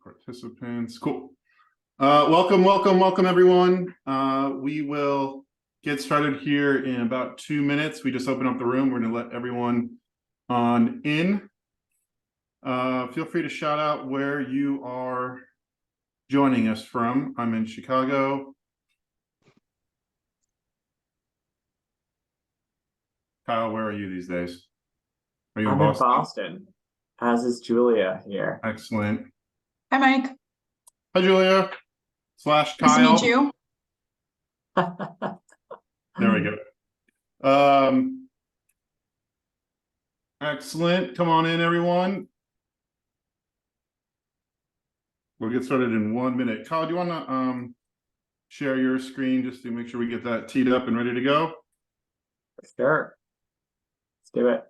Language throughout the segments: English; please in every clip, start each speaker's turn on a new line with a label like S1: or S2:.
S1: Participants, cool. Welcome everyone. We will get started here in about 2 minutes. We just open up the room. We're going to let everyone on in. Feel free to shout out where you are joining us from. I'm in Chicago. Kyle, where are you these days? Are you in Boston?
S2: I'm in Boston, as is Julia here.
S1: Excellent.
S3: Hi, Mike.
S1: Hi, Julia. / Kyle.
S3: Nice to meet you.
S1: There we go. Excellent. Come on in, everyone. We'll get started in 1 minute. Kyle, do you want to share your screen just to make sure we get that teed up and ready to go?
S2: Sure. Let's do it.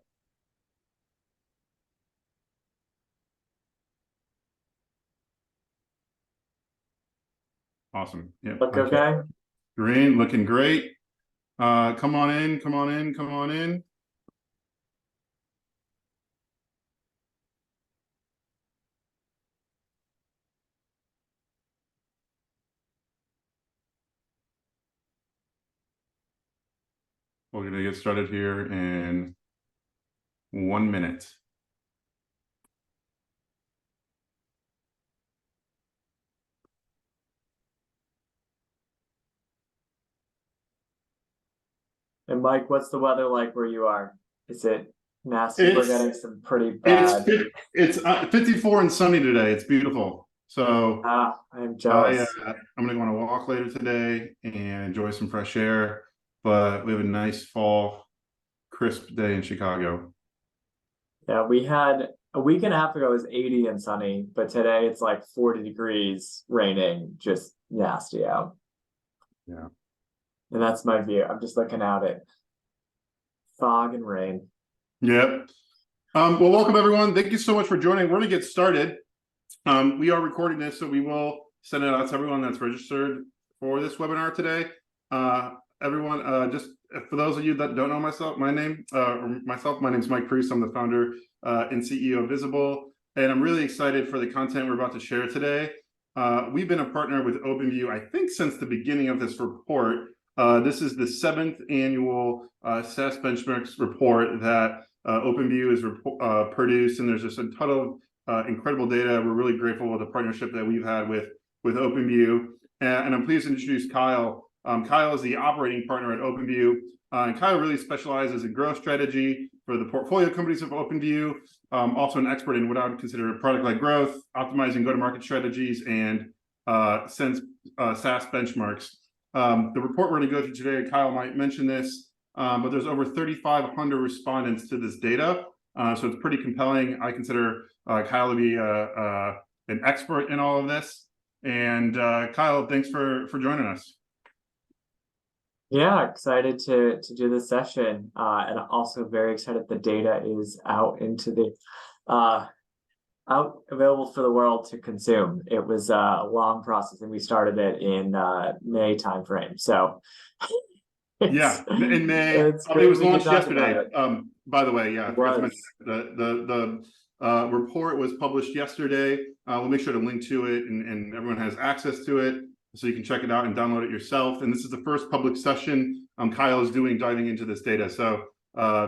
S1: Awesome. Yeah.
S2: Look okay?
S1: Green, looking great. Come on in. We're going to get started here in 1 minute.
S2: And Mike, what's the weather like where you are? Is it nasty? We're getting some pretty bad.
S1: It's 54 and sunny today. It's beautiful. So
S2: I'm jealous.
S1: I'm going to go on a walk later today and enjoy some fresh air. But we have a nice fall, crisp day in Chicago.
S2: Yeah, we had a week and a half ago it was 80 and sunny, but today it's like 40 degrees, raining, just nasty out.
S1: Yeah.
S2: And that's my view. I'm just looking out at fog and rain.
S1: Yep. Well, welcome everyone. Thank you so much for joining. We're going to get started. We are recording this, so we will send it out to everyone that's registered for this webinar today. Everyone, just for those of you that don't know my name is Mike Priest. I'm the founder and CEO of Visible, and I'm really excited for the content we're about to share today. We've been a partner with OpenView, I think, since the beginning of this report. This is the 7th annual SaaS Benchmarks report that OpenView has produced, and there's just a ton of incredible data. We're really grateful with the partnership that we've had with OpenView, and I'm pleased to introduce Kyle. Kyle is the operating partner at OpenView, and Kyle really specializes in growth strategy for the portfolio companies of OpenView, also an expert in what I would consider product-led growth, optimizing go-to-market strategies, and SaaS benchmarks. The report we're going to go through today, Kyle might mention this, but there's over 3,500 respondents to this data, so it's pretty compelling. I consider Kyle to be an expert in all of this, and Kyle, thanks for joining us.
S2: Yeah, excited to do this session, and also very excited the data is out into the out available for the world to consume. It was a long process, and we started it in May timeframe. So
S1: yeah, in May. It was launched yesterday. By the way, yeah, the report was published yesterday. We'll make sure to link to it, and everyone has access to it, so you can check it out and download it yourself. And this is the first public session Kyle is diving into this data. So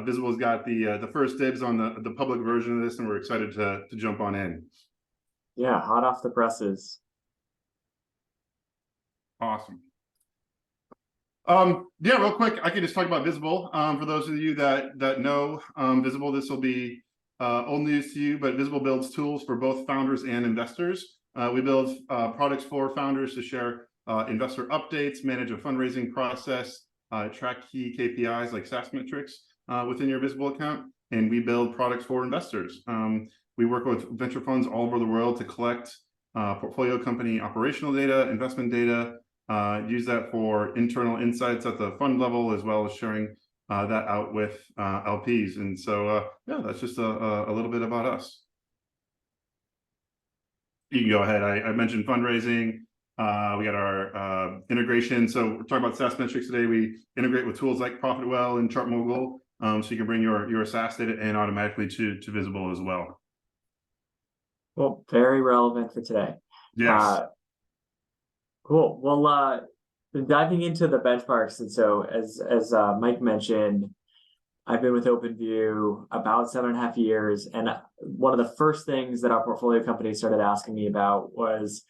S1: Visible's got the first dibs on the public version of this, and we're excited to jump on in.
S2: Yeah, hot off the presses.
S1: Awesome. Yeah, real quick, I can just talk about Visible. For those of you that know Visible, this will be old news to you, but Visible builds tools for both founders and investors. We build products for founders to share investor updates, manage a fundraising process, track key KPIs like SaaS metrics within your Visible account, and we build products for investors. We work with venture funds all over the world to collect portfolio company operational data, investment data, use that for internal insights at the fund level, as well as sharing that out with LPs. And so, yeah, that's just a little bit about us. You can go ahead. I mentioned fundraising. We got our integration. So we're talking about SaaS metrics today. We integrate with tools like ProfitWell and ChartMogul, so you can bring your SaaS data in automatically to Visible as well.
S2: Well, very relevant for today.
S1: Yes.
S2: Cool. Well, diving into the benchmarks, and so as Mike mentioned, I've been with OpenView about 7.5 years, and one of the first things that our portfolio companies started asking me about was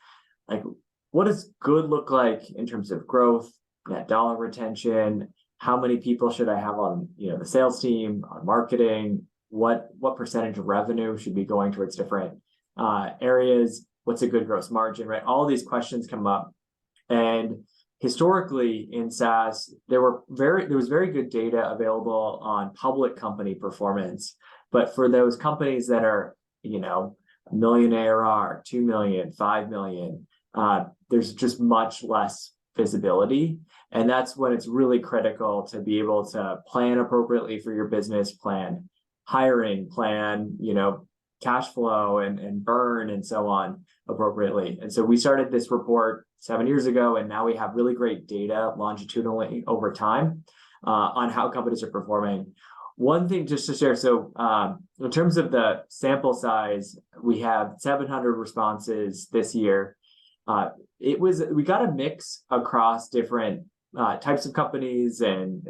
S2: like, what does good look like in terms of growth, net dollar retention? How many people should I have on the sales team, on marketing? What percentage of revenue should be going towards different areas? What's a good gross margin, right? All these questions come up, and historically in SaaS, there was very good data available on public company performance, but for those companies that are $1 million ARR, 2 million, 5 million, there's just much less visibility, and that's when it's really critical to be able to plan appropriately for your business, plan hiring, plan cash flow and burn and so on appropriately. And so we started this report 7 years ago, and now we have really great data longitudinally over time on how companies are performing. One thing just to share, so in terms of the sample size, we have 700 responses this year. We got a mix across different types of companies and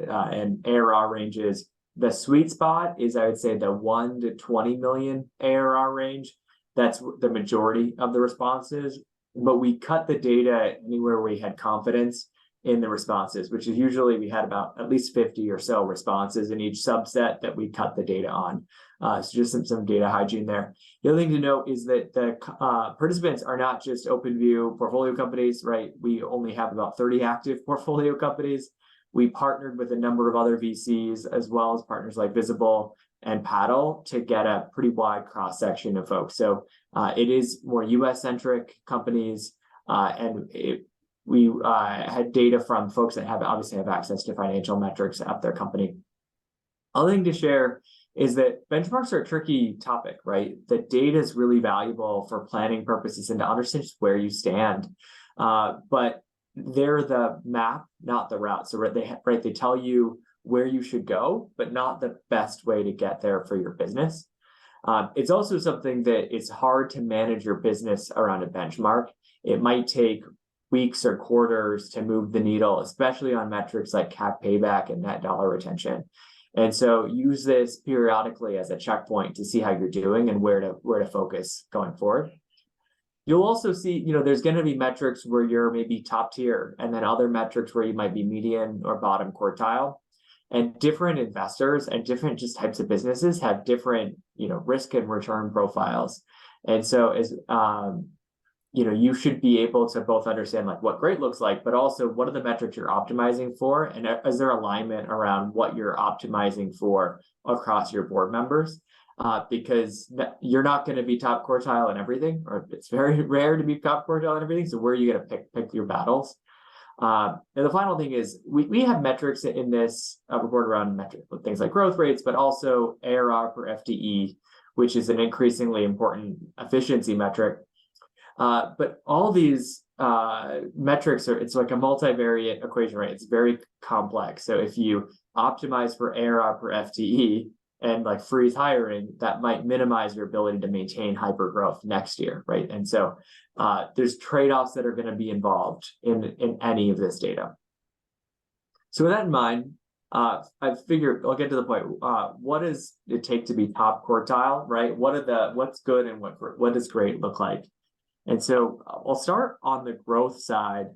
S2: ARR ranges. The sweet spot is, I would say, the 1 to 20 million ARR range. That's the majority of the responses, but we cut the data anywhere we had confidence in the responses, which is usually we had about at least 50 or so responses in each subset that we cut the data on. So just some data hygiene there. The other thing to note is that the participants are not just OpenView portfolio companies, right? We only have about 30 active portfolio companies. We partnered with a number of other VCs as well as partners like Visible and Paddle to get a pretty wide cross-section of folks. So it is more US-centric companies, and we had data from folks that obviously have access to financial metrics of their company. Other thing to share is that benchmarks are a tricky topic, right? The data is really valuable for planning purposes and to understand just where you stand. But they're the map, not the route. So they tell you where you should go, but not the best way to get there for your business. It's also something that it's hard to manage your business around a benchmark. It might take weeks or quarters to move the needle, especially on metrics like CAC payback and net dollar retention. And so use this periodically as a checkpoint to see how you're doing and where to focus going forward. You'll also see, there's going to be metrics where you're maybe top tier, and then other metrics where you might be median or bottom quartile. And different investors and different just types of businesses have different, risk and return profiles. And so as you should be able to both understand like what great looks like, but also what are the metrics you're optimizing for, and is there alignment around what you're optimizing for across your board members? Because you're not going to be top quartile in everything, or it's very rare to be top quartile in everything. So where are you going to pick your battles? And the final thing is we have metrics in this report around things like growth rates, but also ARR per FTE, which is an increasingly important efficiency metric. But all these metrics it's like a multivariate equation, right? It's very complex. So if you optimize for ARR per FTE and like freeze hiring, that might minimize your ability to maintain hyper growth next year, right? And so there's trade-offs that are going to be involved in any of this data. So with that in mind, I figured I'll get to the point. What does it take to be top quartile, right? What's good and what does great look like? And so I'll start on the growth side.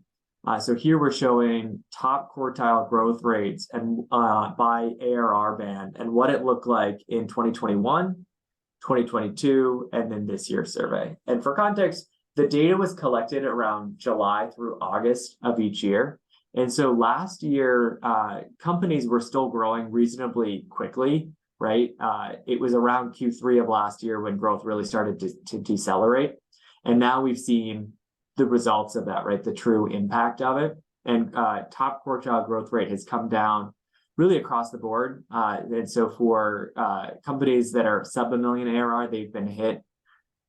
S2: So here we're showing top quartile growth rates and by ARR band and what it looked like in 2021, 2022, and then this year's survey. And for context, the data was collected around July through August of each year. And so last year, companies were still growing reasonably quickly, right? It was around Q3 of last year when growth really started to decelerate. And now we've seen the results of that, right? The true impact of it. And top quartile growth rate has come down really across the board. And so for companies that are sub $1 million ARR, they've been hit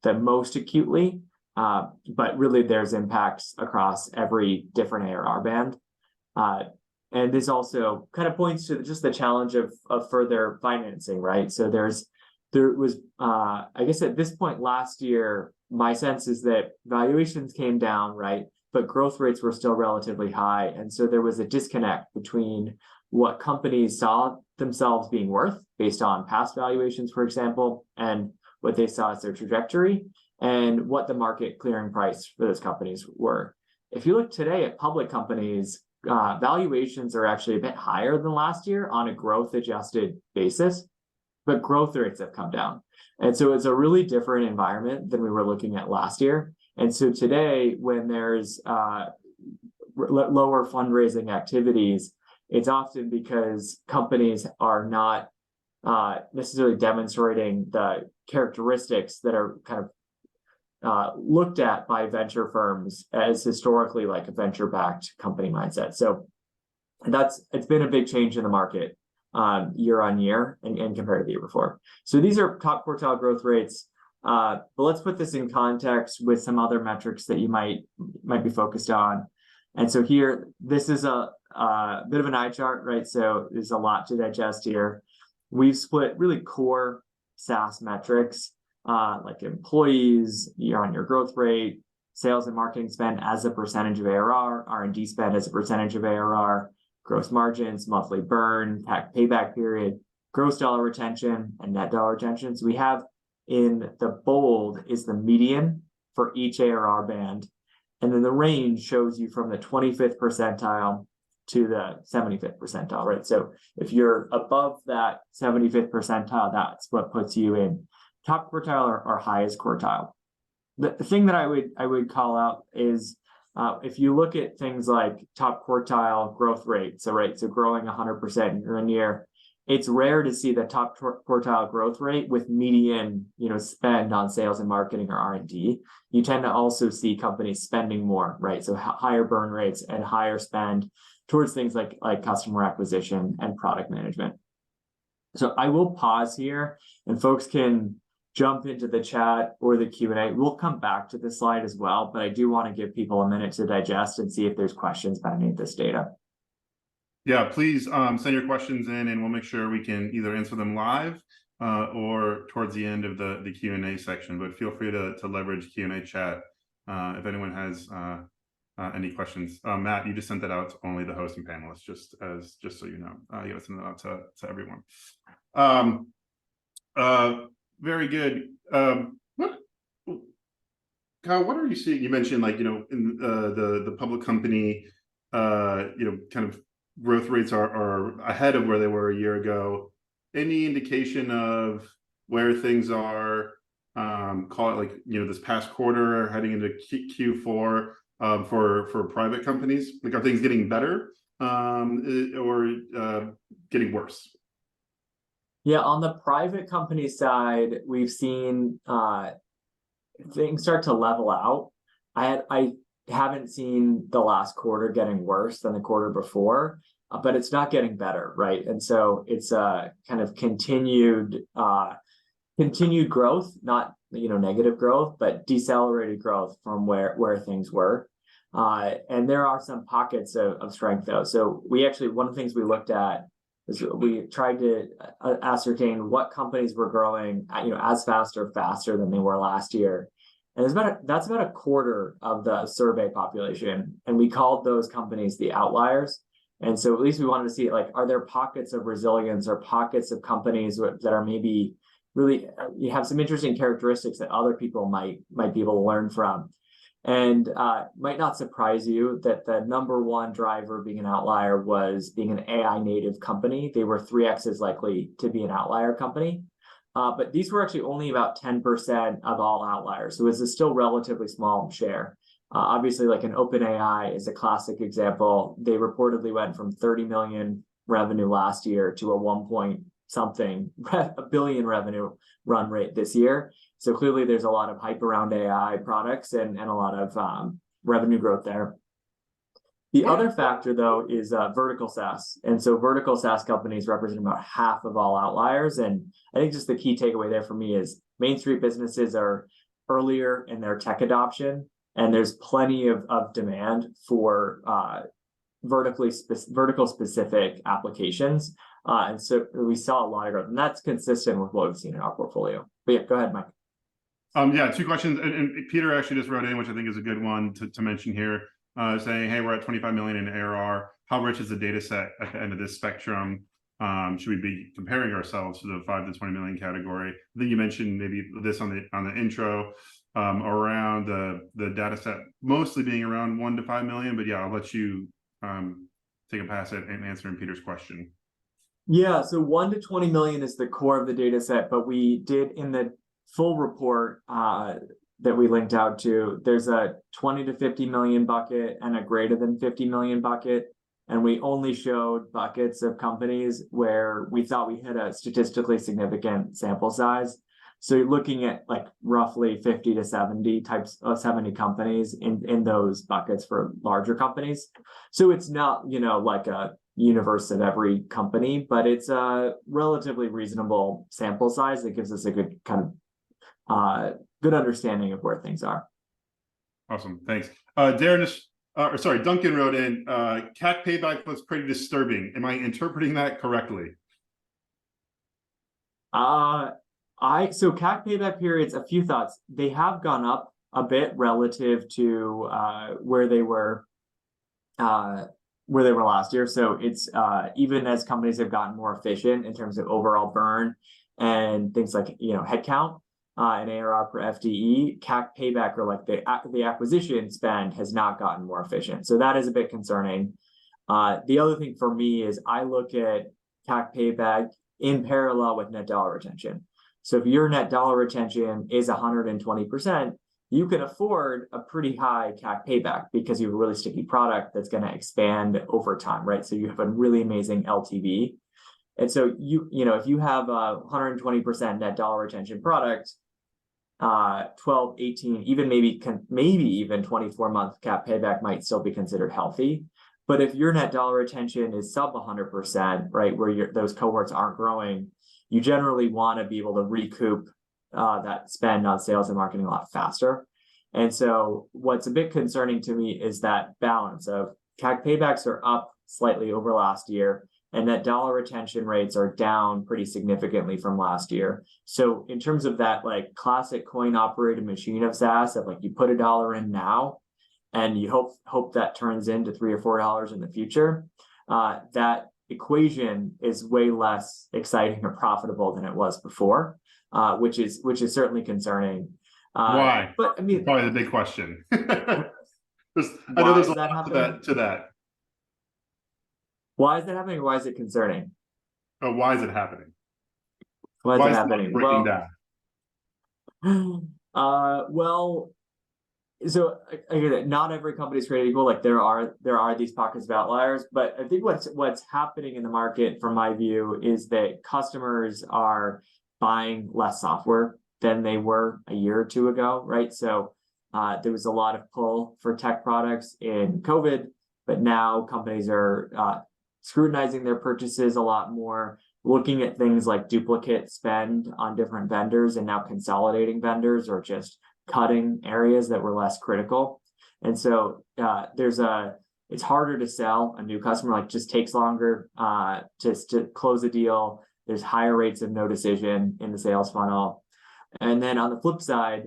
S2: the most acutely. But really there's impacts across every different ARR band. And this also kind of points to just the challenge of further financing, right? So there's there was, I guess at this point last year, my sense is that valuations came down, right? But growth rates were still relatively high. And so there was a disconnect between what companies saw themselves being worth based on past valuations, for example, and what they saw as their trajectory and what the market clearing price for those companies were. If you look today at public companies, valuations are actually a bit higher than last year on a growth adjusted basis, but growth rates have come down. And so it's a really different environment than we were looking at last year. And so today, when there's lower fundraising activities, it's often because companies are not necessarily demonstrating the characteristics that are kind of looked at by venture firms as historically like a venture-backed company mindset. So it's been a big change in the market year on year and compared to the year before. So these are top quartile growth rates. But let's put this in context with some other metrics that you might be focused on. And so here, this is a bit of an eye chart, right? So there's a lot to digest here. We've split really core SaaS metrics, like employees, year-on-year growth rate, sales and marketing spend as a percentage of ARR, R&D spend as a percentage of ARR, gross margins, monthly burn, payback period, gross dollar retention, and net dollar retention. So we have in the bold is the median for each ARR band. And then the range shows you from the 25th percentile to the 75th percentile, right? So if you're above that 75th percentile, that's what puts you in top quartile or highest quartile. The thing that I would call out is if you look at things like top quartile growth rate, so growing 100% year on year, it's rare to see the top quartile growth rate with median, spend on sales and marketing or R&D. You tend to also see companies spending more, right? So higher burn rates and higher spend towards things like customer acquisition and product management. So I will pause here and folks can jump into the chat or the Q&A. We'll come back to this slide as well, but I do want to give people a minute to digest and see if there's questions about any of this data.
S1: Yeah, please send your questions in and we'll make sure we can either answer them live or towards the end of the Q&A section, but feel free to leverage Q&A chat if anyone has any questions. Matt, you just sent that out to only the host and panelists, just so you know. You gotta send that out to everyone. Very good. Kyle, what are you seeing? You mentioned in the public company, kind of growth rates are ahead of where they were a year ago. Any indication of where things are, call it this past quarter heading into Q4 for private companies? Like, are things getting better or getting worse?
S2: Yeah, on the private company side, we've seen things start to level out. I haven't seen the last quarter getting worse than the quarter before, but it's not getting better, right? And so it's kind of continued growth, not negative growth, but decelerated growth from where things were. And there are some pockets of strength though. So one of the things we looked at is we tried to ascertain what companies were growing as fast or faster than they were last year. And that's about a quarter of the survey population. And we called those companies the outliers. And so at least we wanted to see, are there pockets of resilience or pockets of companies that are maybe really, you have some interesting characteristics that other people might be able to learn from. And might not surprise you that the number one driver being an outlier was being an AI native company. They were 3x as likely to be an outlier company. But these were actually only about 10% of all outliers. So it's a still relatively small share. Obviously, like an OpenAI is a classic example. They reportedly went from 30 million revenue last year to a 1-point-something billion revenue run rate this year. So clearly there's a lot of hype around AI products and a lot of revenue growth there. The other factor, though, is vertical SaaS. And so vertical SaaS companies represent about half of all outliers. And I think just the key takeaway there for me is Main Street businesses are earlier in their tech adoption, and there's plenty of demand for vertical specific applications. And so we saw a lot of growth, and that's consistent with what we've seen in our portfolio. But yeah, go ahead, Mike.
S1: Yeah, two questions, and Peter actually just wrote in, which I think is a good one to mention here, saying, hey, we're at 25 million in ARR. How rich is the data set at the end of this spectrum? Should we be comparing ourselves to the 5 to 20 million category? I think you mentioned maybe this on the intro, around the data set mostly being around 1 to 5 million, but yeah, I'll let you take a pass at answering Peter's question.
S2: Yeah, so 1 to 20 million is the core of the data set, but we did in the full report that we linked out to, there's a 20 to 50 million bucket and a greater than 50 million bucket. And we only showed buckets of companies where we thought we hit a statistically significant sample size. So you're looking at like roughly 50 to 70 companies in those buckets for larger companies. So it's not, like a universe of every company, but it's a relatively reasonable sample size that gives us a good kind of good understanding of where things are.
S1: Awesome, thanks. Duncan wrote in, CAC payback looks pretty disturbing. Am I interpreting that correctly?
S2: So CAC payback periods, a few thoughts. They have gone up a bit relative to where they were last year. So it's even as companies have gotten more efficient in terms of overall burn and things like headcount and ARR per FTE, CAC payback, or like the acquisition spend, has not gotten more efficient. So that is a bit concerning. The other thing for me is I look at CAC payback in parallel with net dollar retention. So if your net dollar retention is 120%, you can afford a pretty high CAC payback because you have a really sticky product that's going to expand over time, right? So you have a really amazing LTV. And so if you have a 120% net dollar retention product, 12, 18, even maybe even 24-month CAC payback might still be considered healthy. But if your net dollar retention is sub 100%, right, where those cohorts aren't growing, you generally want to be able to recoup that spend on sales and marketing a lot faster. And so what's a bit concerning to me is that balance of CAC paybacks are up slightly over last year, and that dollar retention rates are down pretty significantly from last year. So in terms of that like classic coin operated machine of SaaS, of like you put $1 in now and you hope that turns into $3 or $4 in the future, that equation is way less exciting or profitable than it was before, which is certainly concerning.
S1: Why?
S2: But I mean,
S1: probably the big question. I
S2: know there's a lot
S1: to that.
S2: Why is that happening? Why is it concerning?
S1: Oh, why is it happening?
S2: Why is it happening?
S1: Breaking
S2: down. Well, so again, not every company is created equal. Like there are these pockets of outliers, but I think what's happening in the market, from my view, is that customers are buying less software than they were a year or two ago, right? So there was a lot of pull for tech products in COVID, but now companies are scrutinizing their purchases a lot more, looking at things like duplicate spend on different vendors, and now consolidating vendors or just cutting areas that were less critical. And so it's harder to sell a new customer, like just takes longer just to close a deal. There's higher rates of no decision in the sales funnel. And then on the flip side,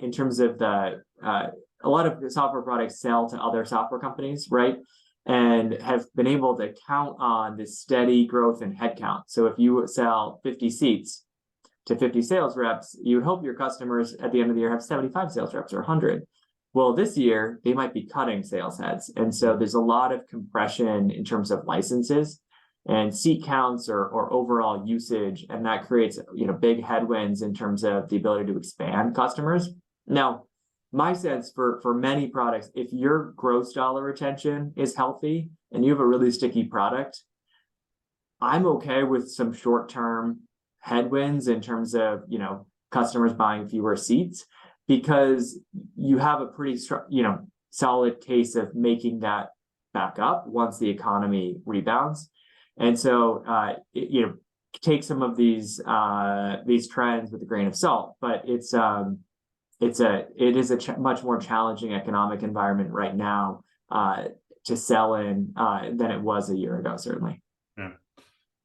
S2: in terms of a lot of the software products sell to other software companies, right? And have been able to count on this steady growth in headcount. So if you sell 50 seats to 50 sales reps, you would hope your customers at the end of the year have 75 sales reps or 100. Well, this year, they might be cutting sales heads. And so there's a lot of compression in terms of licenses and seat counts or overall usage. And that creates big headwinds in terms of the ability to expand customers. Now, my sense for many products, if your gross dollar retention is healthy and you have a really sticky product, I'm okay with some short-term headwinds in terms of customers buying fewer seats, because you have a pretty solid case of making that back up once the economy rebounds. And so take some of these trends with a grain of salt, but it is a much more challenging economic environment right now to sell in than it was a year ago, certainly.
S1: Yeah.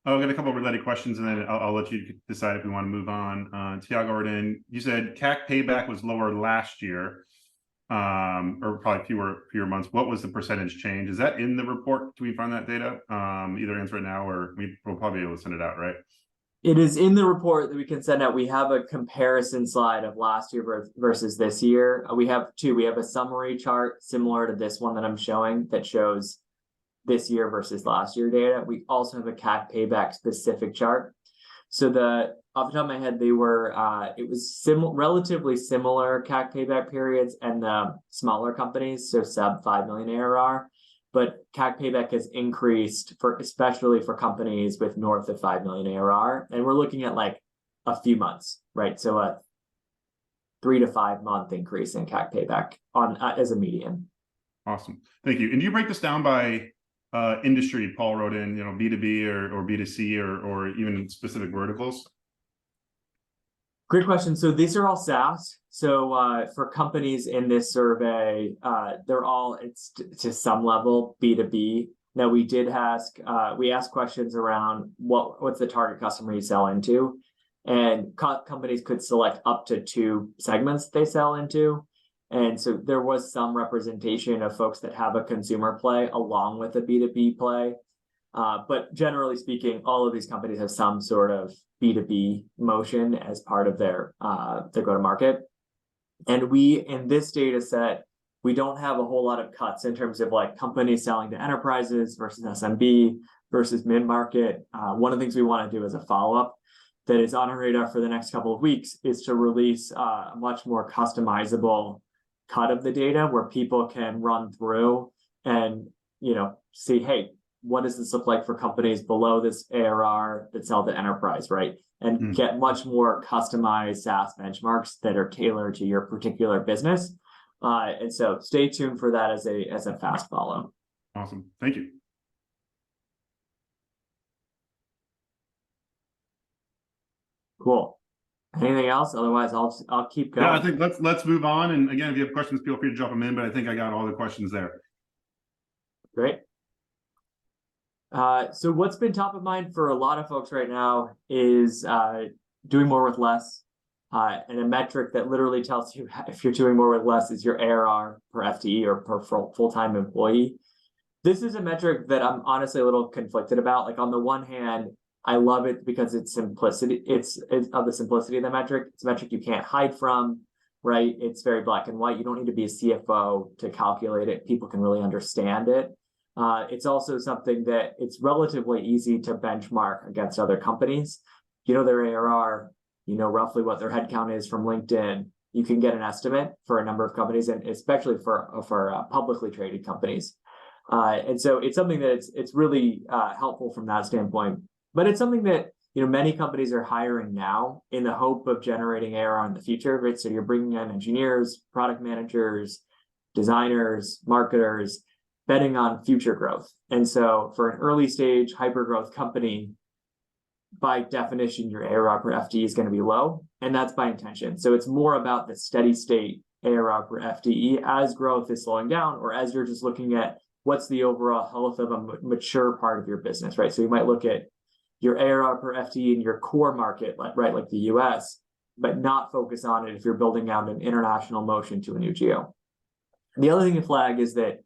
S1: I'll get a couple of related questions, and then I'll let you decide if we want to move on. Tiago Ordin, you said CAC payback was lower last year, or probably fewer months. What was the percentage change? Is that in the report? Do we find that data? Either answer it now, or we'll probably be able to send it out, right?
S2: It is in the report that we can send out. We have a comparison slide of last year versus this year. We have two. We have a summary chart similar to this one that I'm showing that shows this year versus last year data. We also have a CAC payback specific chart. So off the top of my head, they were it was relatively similar CAC payback periods and the smaller companies, so sub 5 million ARR. But CAC payback has increased especially for companies with north of 5 million ARR, and we're looking at like a few months, right? So a 3 to 5 month increase in CAC payback on as a median.
S1: Awesome, thank you. And do you break this down by industry? Paul wrote in, B2B or B2C or even specific verticals.
S2: Great question. So these are all SaaS. So for companies in this survey, they're all, it's to some level B2B. Now we asked questions around what's the target customer you sell into, and companies could select up to 2 segments they sell into. And so there was some representation of folks that have a consumer play along with a B2B play. But generally speaking, all of these companies have some sort of B2B motion as part of their go-to-market. And in this data set, we don't have a whole lot of cuts in terms of like companies selling to enterprises versus SMB versus mid-market. One of the things we want to do as a follow-up that is on our radar for the next couple of weeks is to release a much more customizable cut of the data where people can run through and see, hey, what does this look like for companies below this ARR that sell to enterprise, right? And get much more customized SaaS benchmarks that are tailored to your particular business. And so stay tuned for that as a fast follow.
S1: Awesome, thank you.
S2: Cool. Anything else? Otherwise, I'll keep going.
S1: Yeah, I think let's move on. And again, if you have questions, feel free to drop them in. But I think I got all the questions there.
S2: Great. So what's been top of mind for a lot of folks right now is doing more with less. And a metric that literally tells you if you're doing more with less is your ARR per FTE or per full-time employee. This is a metric that I'm honestly a little conflicted about. Like on the one hand, I love it because it's simplicity. It's of the simplicity of the metric. It's a metric you can't hide from, right? It's very black and white. You don't need to be a CFO to calculate it. People can really understand it. It's also something that it's relatively easy to benchmark against other companies. You know their ARR, you know roughly what their headcount is from LinkedIn. You can get an estimate for a number of companies, and especially for publicly traded companies. And so it's something that it's really helpful from that standpoint. But it's something that many companies are hiring now in the hope of generating ARR in the future, right? So you're bringing in engineers, product managers, designers, marketers, betting on future growth. And so for an early stage hyper growth company, by definition, your ARR per FTE is going to be low, and that's by intention. So it's more about the steady state ARR per FTE as growth is slowing down, or as you're just looking at what's the overall health of a mature part of your business, right? So you might look at your ARR per FTE in your core market, like the US, but not focus on it if you're building out an international motion to a new geo. The other thing to flag is that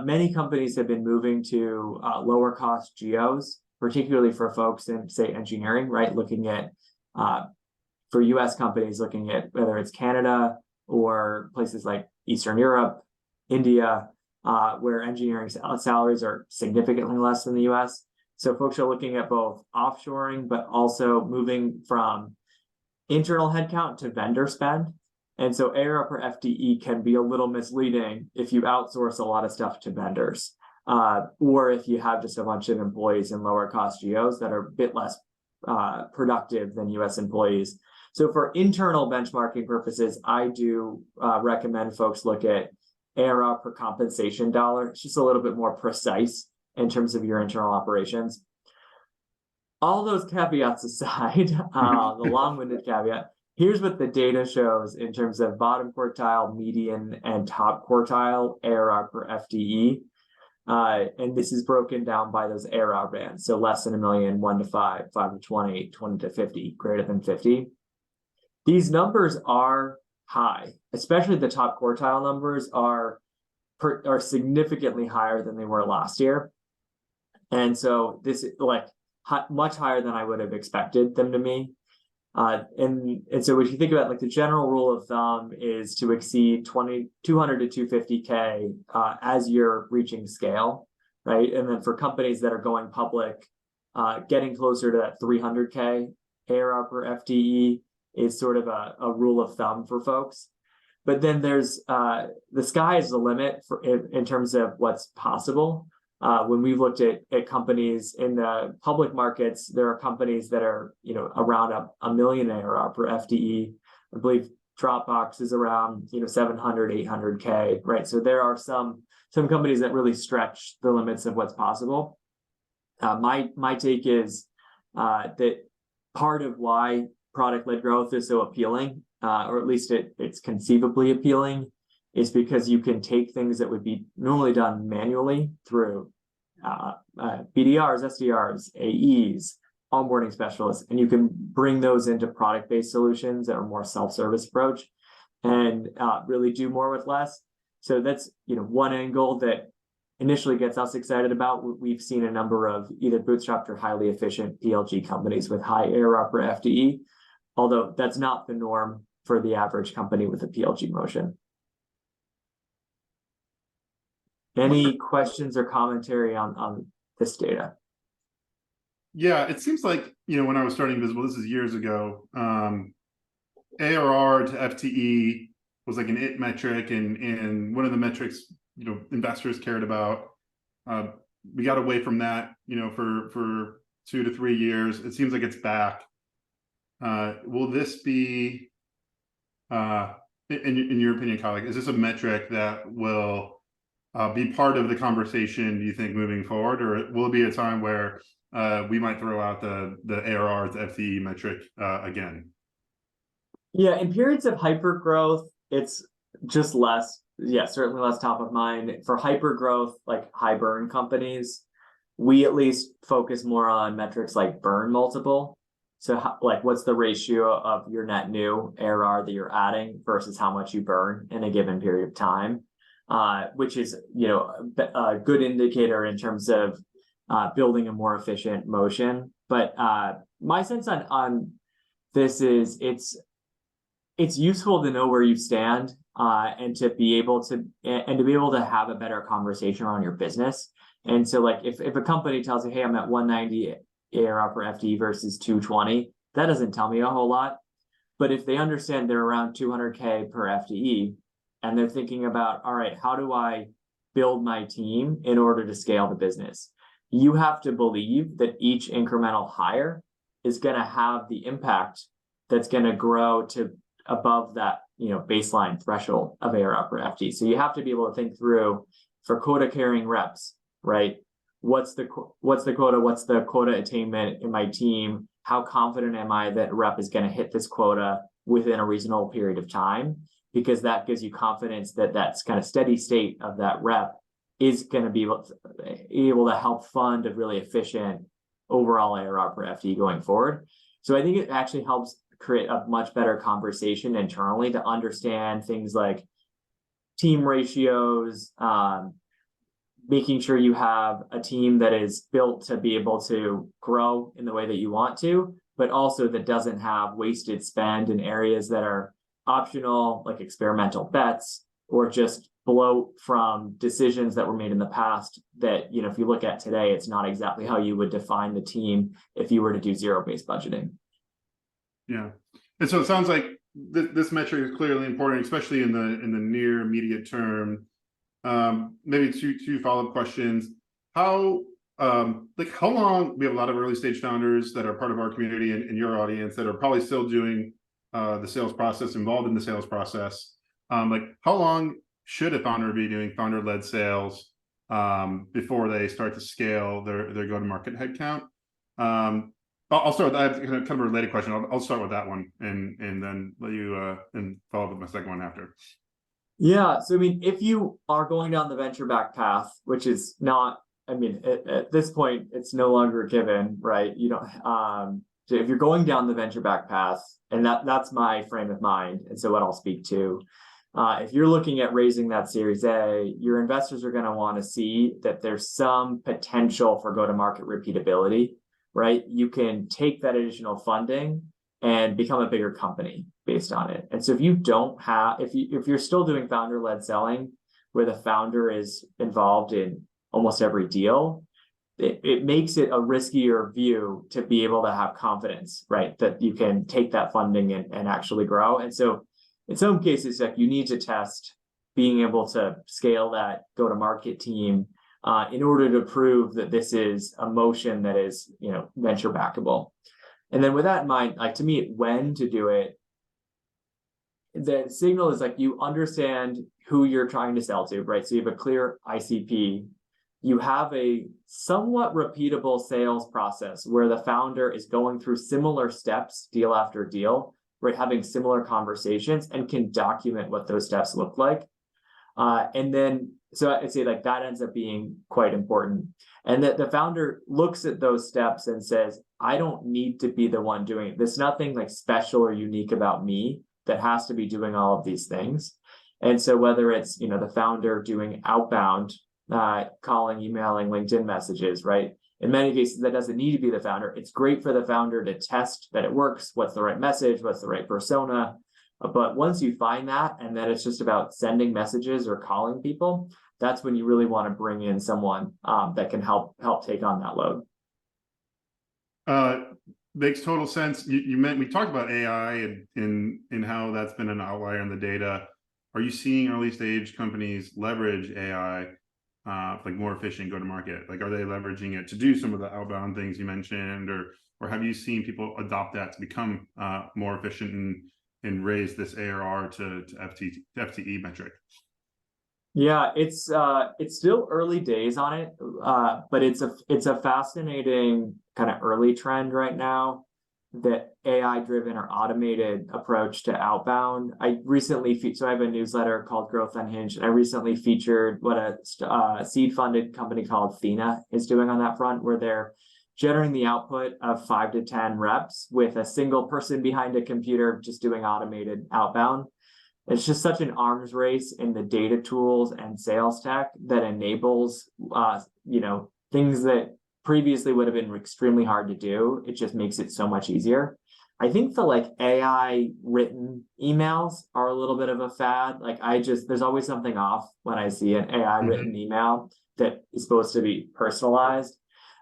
S2: many companies have been moving to lower cost geos, particularly for folks in, say, engineering, right? Looking at, for US companies, looking at whether it's Canada or places like Eastern Europe, India, where engineering salaries are significantly less than the US. So folks are looking at both offshoring, but also moving from internal headcount to vendor spend. And so ARR per FTE can be a little misleading if you outsource a lot of stuff to vendors, or if you have just a bunch of employees in lower cost geos that are a bit less productive than US employees. So for internal benchmarking purposes, I do recommend folks look at ARR per compensation dollar. It's just a little bit more precise in terms of your internal operations. All those caveats aside, the long-winded caveat, here's what the data shows in terms of bottom quartile, median, and top quartile ARR per FTE. And this is broken down by those ARR bands. So less than $1 million, 1 to 5, 5 to 20, 20 to 50, greater than 50. These numbers are high, especially the top quartile numbers are significantly higher than they were last year. And so this is like much higher than I would have expected them to be. And so if you think about like the general rule of thumb is to exceed 200 to 250K as you're reaching scale, right? And then for companies that are going public, getting closer to that 300K ARR per FTE is sort of a rule of thumb for folks. But then there's the sky is the limit in terms of what's possible. When we've looked at companies in the public markets, there are companies that are, around a million ARR per FTE. I believe Dropbox is around, 700, 800K, right? So there are some companies that really stretch the limits of what's possible. My take is that part of why product-led growth is so appealing, or at least it's conceivably appealing, is because you can take things that would be normally done manually through BDRs, SDRs, AEs, onboarding specialists, and you can bring those into product-based solutions that are more self-service approach and really do more with less. So that's one angle that initially gets us excited about. We've seen a number of either bootstrapped or highly efficient PLG companies with high ARR per FTE, although that's not the norm for the average company with a PLG motion. Any questions or commentary on this data?
S1: Yeah, it seems like, when I was starting Visible, this is years ago, ARR to FTE was like an it metric and one of the metrics, investors cared about. We got away from that, for 2 to 3 years. It seems like it's back. Will this be, in your opinion, colleague, is this a metric that will be part of the conversation, do you think, moving forward, or will it be a time where we might throw out the ARR to FTE metric again?
S2: Yeah, in periods of hyper growth, it's just less, certainly less top of mind. For hyper growth, like high burn companies, we at least focus more on metrics like burn multiple. So like what's the ratio of your net new ARR that you're adding versus how much you burn in a given period of time, which is, a good indicator in terms of building a more efficient motion. But my sense on this is it's useful to know where you stand and to be able to have a better conversation around your business. And so like if a company tells you, hey, I'm at 190 ARR per FTE versus 220, that doesn't tell me a whole lot. But if they understand they're around 200K per FTE and they're thinking about, all right, how do I build my team in order to scale the business? You have to believe that each incremental hire is going to have the impact that's going to grow to above that, baseline threshold of ARR per FTE. So you have to be able to think through for quota carrying reps, right? What's the quota? What's the quota attainment in my team? How confident am I that a rep is going to hit this quota within a reasonable period of time? Because that gives you confidence that that's kind of steady state of that rep is going to be able to help fund a really efficient overall ARR per FTE going forward. So I think it actually helps create a much better conversation internally to understand things like team ratios, making sure you have a team that is built to be able to grow in the way that you want to, but also that doesn't have wasted spend in areas that are optional, like experimental bets, or just bloat from decisions that were made in the past that, if you look at today, it's not exactly how you would define the team if you were to do zero-based budgeting.
S1: Yeah. And so it sounds like this metric is clearly important, especially in the near immediate term. Maybe two follow-up questions. How long, we have a lot of early stage founders that are part of our community and your audience that are probably still doing the sales process, involved in the sales process. How long should a founder be doing founder-led sales before they start to scale their go-to-market headcount? I'll start with, I have kind of a related question. I'll start with that one and then let you and follow up with my second one after.
S2: Yeah, so I mean, if you are going down the venture back path, which is not, I mean, at this point, it's no longer a given, right? You don't, so if you're going down the venture back path, and that's my frame of mind, and so what I'll speak to, if you're looking at raising that Series A, your investors are going to want to see that there's some potential for go-to-market repeatability, right? You can take that additional funding and become a bigger company based on it. And so if you don't have, if you're still doing founder-led selling, where the founder is involved in almost every deal, it makes it a riskier view to be able to have confidence, right? That you can take that funding and actually grow. And so in some cases, like you need to test being able to scale that go-to-market team in order to prove that this is a motion that is, venture backable. And then with that in mind, like to me, when to do it, the signal is like you understand who you're trying to sell to, right? So you have a clear ICP. You have a somewhat repeatable sales process where the founder is going through similar steps, deal after deal, right? Having similar conversations and can document what those steps look like. And then, so I'd say like that ends up being quite important. And that the founder looks at those steps and says, I don't need to be the one doing it. There's nothing like special or unique about me that has to be doing all of these things. And so whether it's, the founder doing outbound, calling, emailing, LinkedIn messages, right? In many cases, that doesn't need to be the founder. It's great for the founder to test that it works. What's the right message? What's the right persona? But once you find that, and then it's just about sending messages or calling people, that's when you really want to bring in someone that can help take on that load.
S1: Makes total sense. We talked about AI and how that's been an outlier in the data. Are you seeing early stage companies leverage AI like more efficient go to market? Like, are they leveraging it to do some of the outbound things you mentioned, or have you seen people adopt that to become more efficient and raise this ARR to FTE metric?
S2: Yeah, it's still early days on it, but it's a fascinating kind of early trend right now, that AI driven or automated approach to outbound. I recently so I have a newsletter called Growth Unhinged, and I recently featured what a seed funded company called Thena is doing on that front, where they're generating the output of 5 to 10 reps with a single person behind a computer just doing automated outbound. It's just such an arms race in the data tools and sales tech that enables, things that previously would have been extremely hard to do. It just makes it so much easier. I think the like AI written emails are a little bit of a fad. Like there's always something off when I see an AI written email that is supposed to be personalized.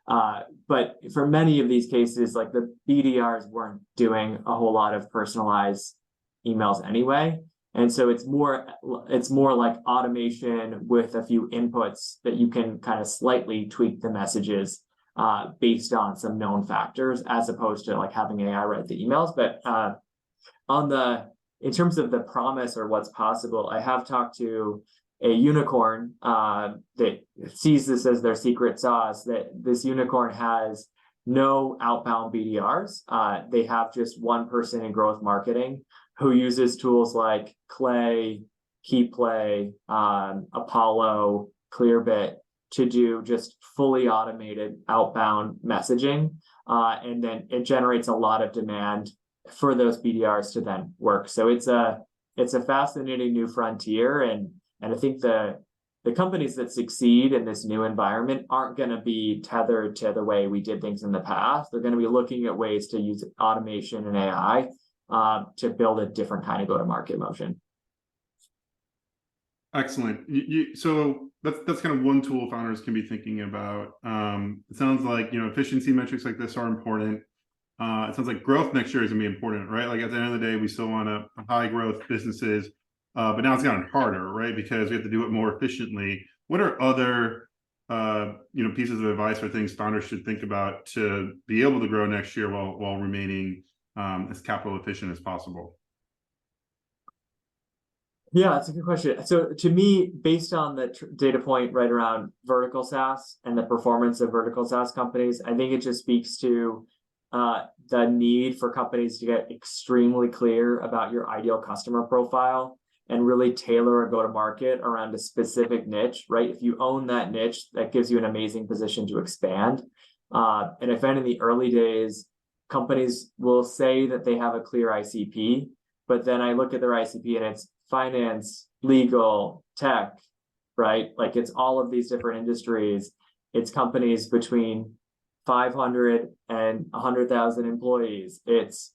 S2: But for many of these cases, like the BDRs weren't doing a whole lot of personalized emails anyway. And so it's more like automation with a few inputs that you can kind of slightly tweak the messages based on some known factors, as opposed to like having AI write the emails. But in terms of the promise or what's possible, I have talked to a unicorn that sees this as their secret sauce, that this unicorn has no outbound BDRs. They have just one person in growth marketing who uses tools like Clay, KeyPlay, Apollo, Clearbit to do just fully automated outbound messaging. And then it generates a lot of demand for those BDRs to then work. So it's a fascinating new frontier. And I think the companies that succeed in this new environment aren't going to be tethered to the way we did things in the past. They're going to be looking at ways to use automation and AI to build a different kind of go-to-market motion.
S1: Excellent. So that's kind of one tool founders can be thinking about. It sounds like efficiency metrics like this are important. It sounds like growth next year is gonna be important, right? Like at the end of the day, we still want high growth businesses, but now it's gotten harder, right? Because we have to do it more efficiently. What are other pieces of advice or things founders should think about to be able to grow next year while remaining as capital efficient as possible?
S2: Yeah, that's a good question. So to me, based on the data point right around vertical SaaS and the performance of vertical SaaS companies, I think it just speaks to the need for companies to get extremely clear about your ideal customer profile and really tailor a go-to-market around a specific niche, right? If you own that niche, that gives you an amazing position to expand. And I find in the early days, companies will say that they have a clear ICP, but then I look at their ICP and it's finance, legal, tech, right? Like it's all of these different industries. It's companies between 500 and 100,000 employees. It's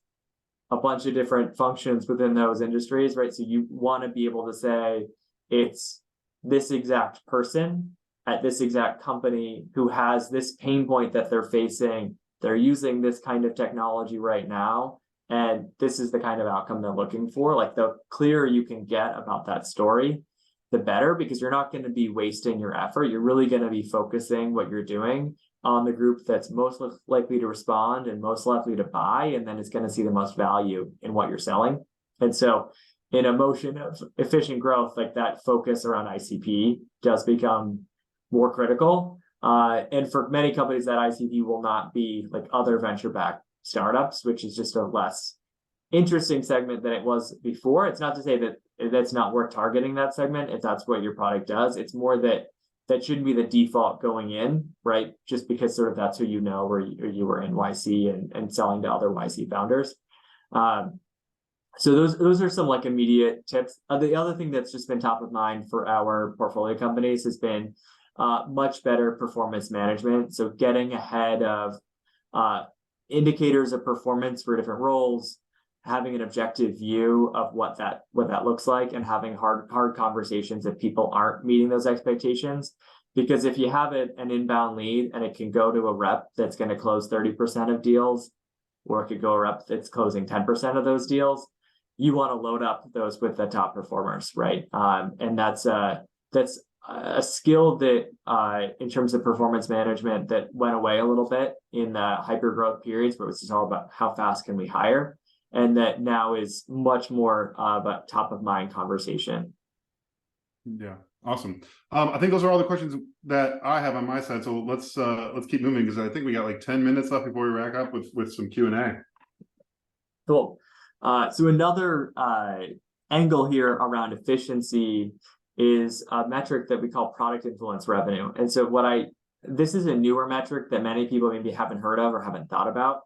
S2: a bunch of different functions within those industries, right? So you want to be able to say it's this exact person at this exact company who has this pain point that they're facing. They're using this kind of technology right now, and this is the kind of outcome they're looking for. Like the clearer you can get about that story, the better, because you're not going to be wasting your effort. You're really going to be focusing what you're doing on the group that's most likely to respond and most likely to buy, and then it's going to see the most value in what you're selling. And so in a motion of efficient growth, like that focus around ICP does become more critical. And for many companies, that ICP will not be like other venture-backed startups, which is just a less interesting segment than it was before. It's not to say that that's not worth targeting that segment if that's what your product does. It's more that that shouldn't be the default going in, right? Just because sort of that's who you know, or you were in YC and selling to other YC founders. So those are some like immediate tips. The other thing that's just been top of mind for our portfolio companies has been much better performance management. So getting ahead of indicators of performance for different roles, having an objective view of what that looks like, and having hard conversations if people aren't meeting those expectations. Because if you have an inbound lead and it can go to a rep that's going to close 30% of deals, or it could go a rep that's closing 10% of those deals, you want to load up those with the top performers, right? And that's a skill that in terms of performance management that went away a little bit in the hyper growth periods, where it was just all about how fast can we hire, and that now is much more of a top of mind conversation.
S1: Yeah, awesome. I think those are all the questions that I have on my side. So let's keep moving, because I think we got like 10 minutes left before we wrap up with some Q&A.
S2: Cool. So another angle here around efficiency is a metric that we call product influence revenue. And so this is a newer metric that many people maybe haven't heard of or haven't thought about.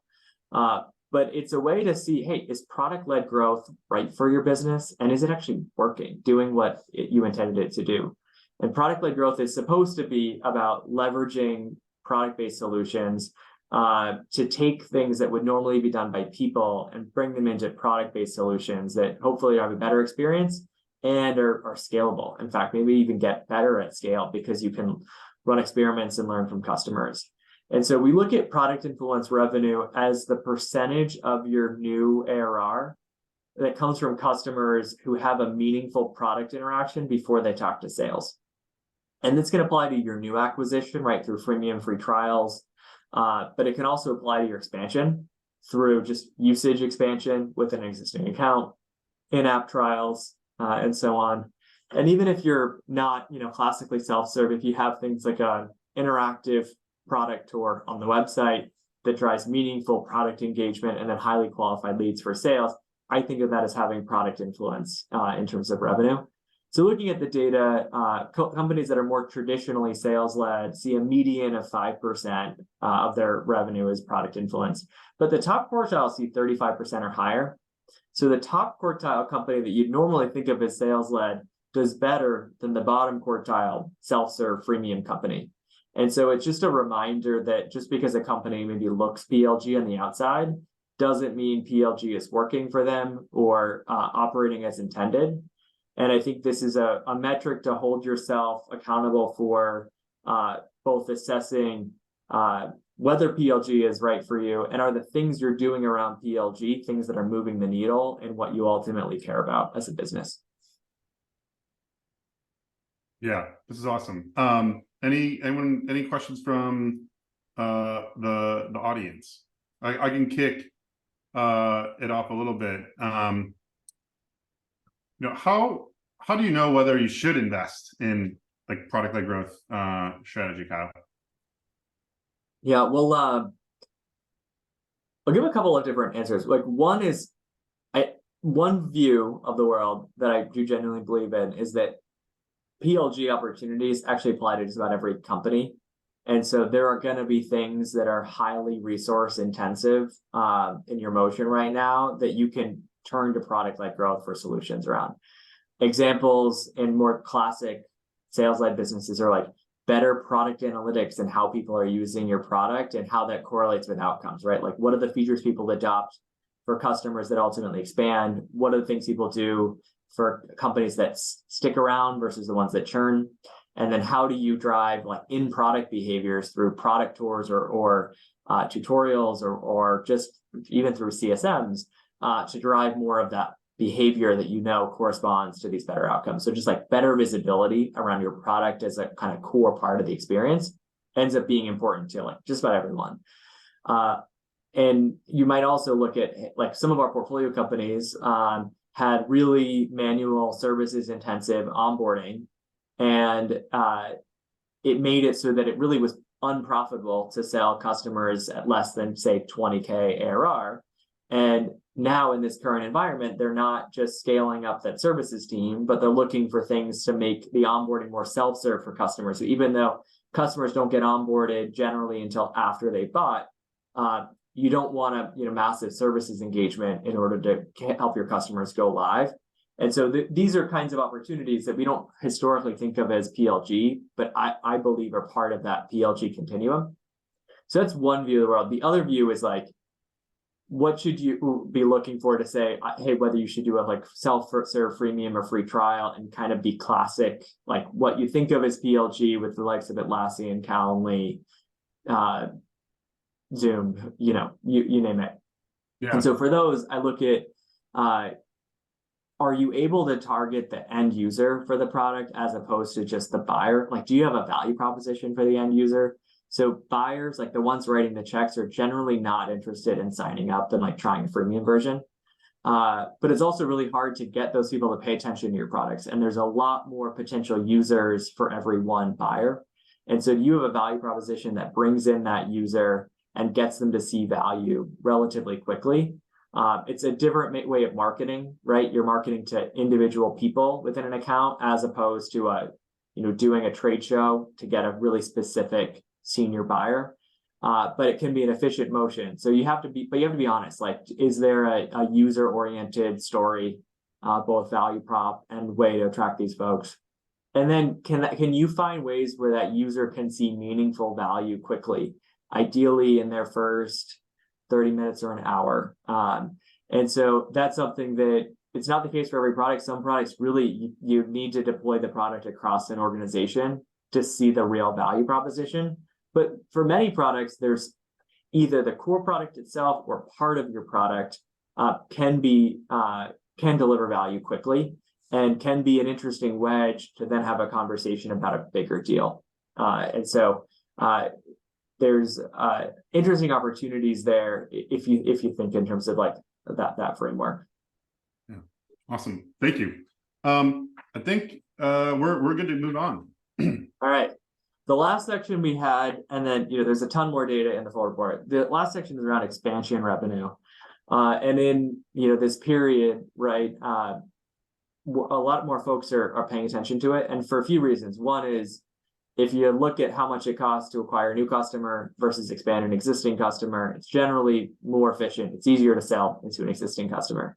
S2: But it's a way to see, hey, is product-led growth right for your business? And is it actually working, doing what you intended it to do? And product-led growth is supposed to be about leveraging product-based solutions to take things that would normally be done by people and bring them into product-based solutions that hopefully have a better experience and are scalable. In fact, maybe even get better at scale because you can run experiments and learn from customers. And so we look at product influence revenue as the percentage of your new ARR that comes from customers who have a meaningful product interaction before they talk to sales. And this can apply to your new acquisition, right, through freemium free trials, but it can also apply to your expansion through just usage expansion with an existing account, in-app trials, and so on. And even if you're not, classically self-serve, if you have things like an interactive product tour on the website that drives meaningful product engagement and then highly qualified leads for sales, I think of that as having product influence in terms of revenue. So looking at the data, companies that are more traditionally sales-led see a median of 5% of their revenue as product influence. But the top quartile see 35% or higher. So the top quartile company that you'd normally think of as sales-led does better than the bottom quartile self-serve freemium company. And so it's just a reminder that just because a company maybe looks PLG on the outside doesn't mean PLG is working for them or operating as intended. And I think this is a metric to hold yourself accountable for, both assessing whether PLG is right for you, and are the things you're doing around PLG things that are moving the needle and what you ultimately care about as a business.
S1: Yeah, this is awesome. Any questions from the audience? I can kick it off a little bit. How do you know whether you should invest in like product-led growth strategy, Kyle?
S2: Yeah, well, I'll give a couple of different answers. Like one is, one view of the world that I do genuinely believe in is that PLG opportunities actually apply to just about every company. And so there are going to be things that are highly resource intensive in your motion right now that you can turn to product-led growth for solutions around. Examples in more classic sales-led businesses are like better product analytics and how people are using your product and how that correlates with outcomes, right? Like what are the features people adopt for customers that ultimately expand? What are the things people do for companies that stick around versus the ones that churn? And then how do you drive like in-product behaviors through product tours or tutorials or just even through CSMs to drive more of that behavior that you know corresponds to these better outcomes. So just like better visibility around your product as a kind of core part of the experience ends up being important to like just about everyone. And you might also look at like some of our portfolio companies had really manual services intensive onboarding, and it made it so that it really was unprofitable to sell customers at less than say 20K ARR. And now in this current environment, they're not just scaling up that services team, but they're looking for things to make the onboarding more self-serve for customers. So even though customers don't get onboarded generally until after they bought, you don't want a massive services engagement in order to help your customers go live. And so these are kinds of opportunities that we don't historically think of as PLG, but I believe are part of that PLG continuum. So that's one view of the world. The other view is like, what should you be looking for to say, hey, whether you should do a like self-serve freemium or free trial and kind of be classic, like what you think of as PLG with the likes of Atlassian, Calendly, Zoom, you name it. Yeah. And so for those, I look at, are you able to target the end user for the product as opposed to just the buyer? Like, do you have a value proposition for the end user? So buyers, like the ones writing the checks, are generally not interested in signing up and like trying a freemium version. But it's also really hard to get those people to pay attention to your products. And there's a lot more potential users for every one buyer. And so you have a value proposition that brings in that user and gets them to see value relatively quickly. It's a different way of marketing, right? You're marketing to individual people within an account as opposed to doing a trade show to get a really specific senior buyer. But it can be an efficient motion. So you have to be honest. Like, is there a user-oriented story, both value prop and way to attract these folks? And then can you find ways where that user can see meaningful value quickly? Ideally in their first 30 minutes or an hour. And so that's something that it's not the case for every product. Some products really, you need to deploy the product across an organization to see the real value proposition. But for many products, there's either the core product itself or part of your product can deliver value quickly and can be an interesting wedge to then have a conversation about a bigger deal. And so there's interesting opportunities there if you think in terms of like that framework.
S1: Yeah, awesome. Thank you. I think we're good to move on.
S2: All right. The last section we had, and then there's a ton more data in the full report. The last section is around expansion revenue, and in this period, right, a lot more folks are paying attention to it, and for a few reasons. One is, if you look at how much it costs to acquire a new customer versus expand an existing customer, it's generally more efficient. It's easier to sell into an existing customer.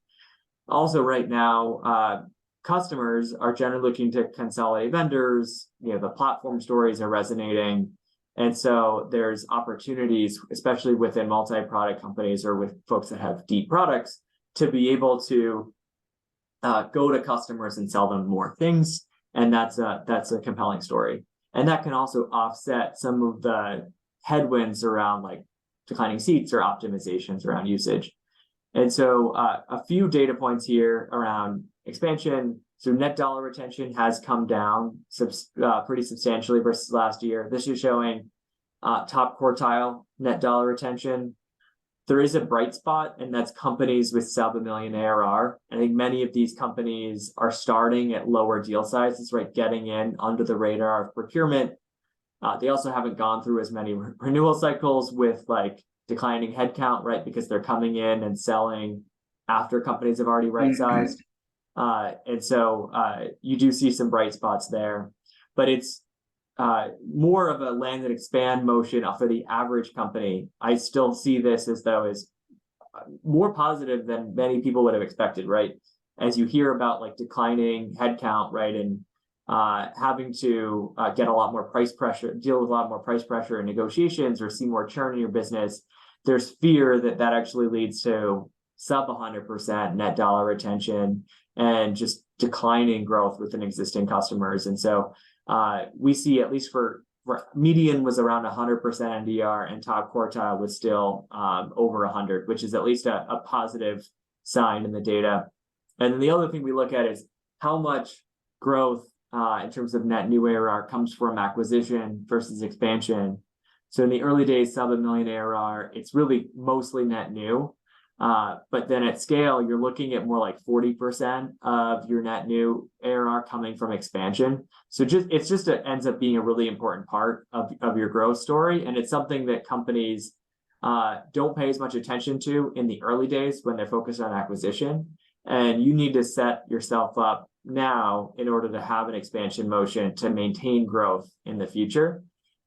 S2: Also, right now, customers are generally looking to consolidate vendors. The platform stories are resonating. And so there's opportunities, especially within multi-product companies or with folks that have deep products, to be able to go to customers and sell them more things. And that's a compelling story. And that can also offset some of the headwinds around like declining seats or optimizations around usage. And so a few data points here around expansion. So net dollar retention has come down pretty substantially versus last year. This is showing top quartile net dollar retention. There is a bright spot, and that's companies with sub $1 million ARR. I think many of these companies are starting at lower deal sizes, right? Getting in under the radar of procurement. They also haven't gone through as many renewal cycles with like declining headcount, right? Because they're coming in and selling after companies have already right-sized. And so you do see some bright spots there, but it's more of a land and expand motion for the average company. I still see this as though is more positive than many people would have expected, right? As you hear about like declining headcount, right, and having to get a lot more price pressure, deal with a lot more price pressure in negotiations, or see more churn in your business, there's fear that that actually leads to sub 100% net dollar retention and just declining growth within existing customers. And so we see, at least for median was around 100% NDR, and top quartile was still over 100, which is at least a positive sign in the data. And then the other thing we look at is how much growth in terms of net new ARR comes from acquisition versus expansion. So in the early days, sub $1 million ARR, it's really mostly net new. But then at scale, you're looking at more like 40% of your net new ARR coming from expansion. So it ends up being a really important part of your growth story. And it's something that companies don't pay as much attention to in the early days when they're focused on acquisition. And you need to set yourself up now in order to have an expansion motion to maintain growth in the future.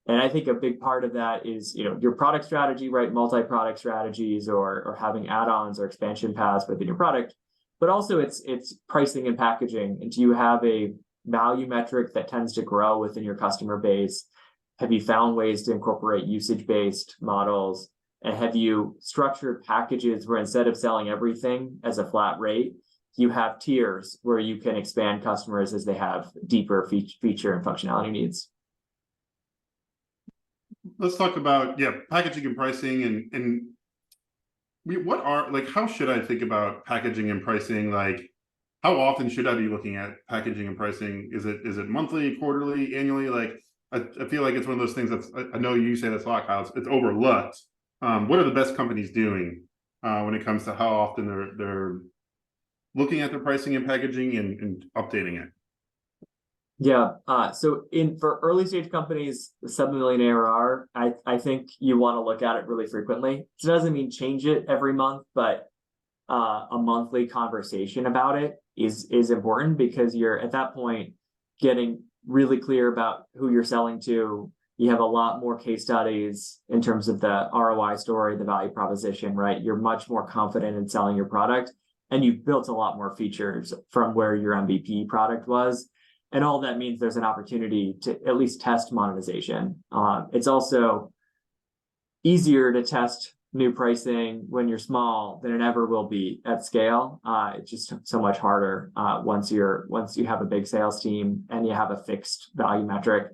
S2: And I think a big part of that is, your product strategy, right? Multi-product strategies, or having add-ons or expansion paths within your product, but also it's pricing and packaging. And do you have a value metric that tends to grow within your customer base? Have you found ways to incorporate usage-based models? And have you structured packages where instead of selling everything as a flat rate, you have tiers where you can expand customers as they have deeper feature and functionality needs?
S1: Let's talk about packaging and pricing, and how should I think about packaging and pricing? Like, how often should I be looking at packaging and pricing? Is it monthly, quarterly, annually? Like, I feel like it's one of those things that's, I know you say that's a lot, Kyle, it's overlooked. What are the best companies doing when it comes to how often they're looking at their pricing and packaging and updating it?
S2: Yeah. So for early stage companies, the sub $1 million ARR, I think you want to look at it really frequently. It doesn't mean change it every month, but a monthly conversation about it is important, because you're at that point getting really clear about who you're selling to. You have a lot more case studies in terms of the ROI story, the value proposition, right? You're much more confident in selling your product, and you've built a lot more features from where your MVP product was. And all that means there's an opportunity to at least test monetization. It's also easier to test new pricing when you're small than it ever will be at scale. It's just so much harder once you have a big sales team and you have a fixed value metric.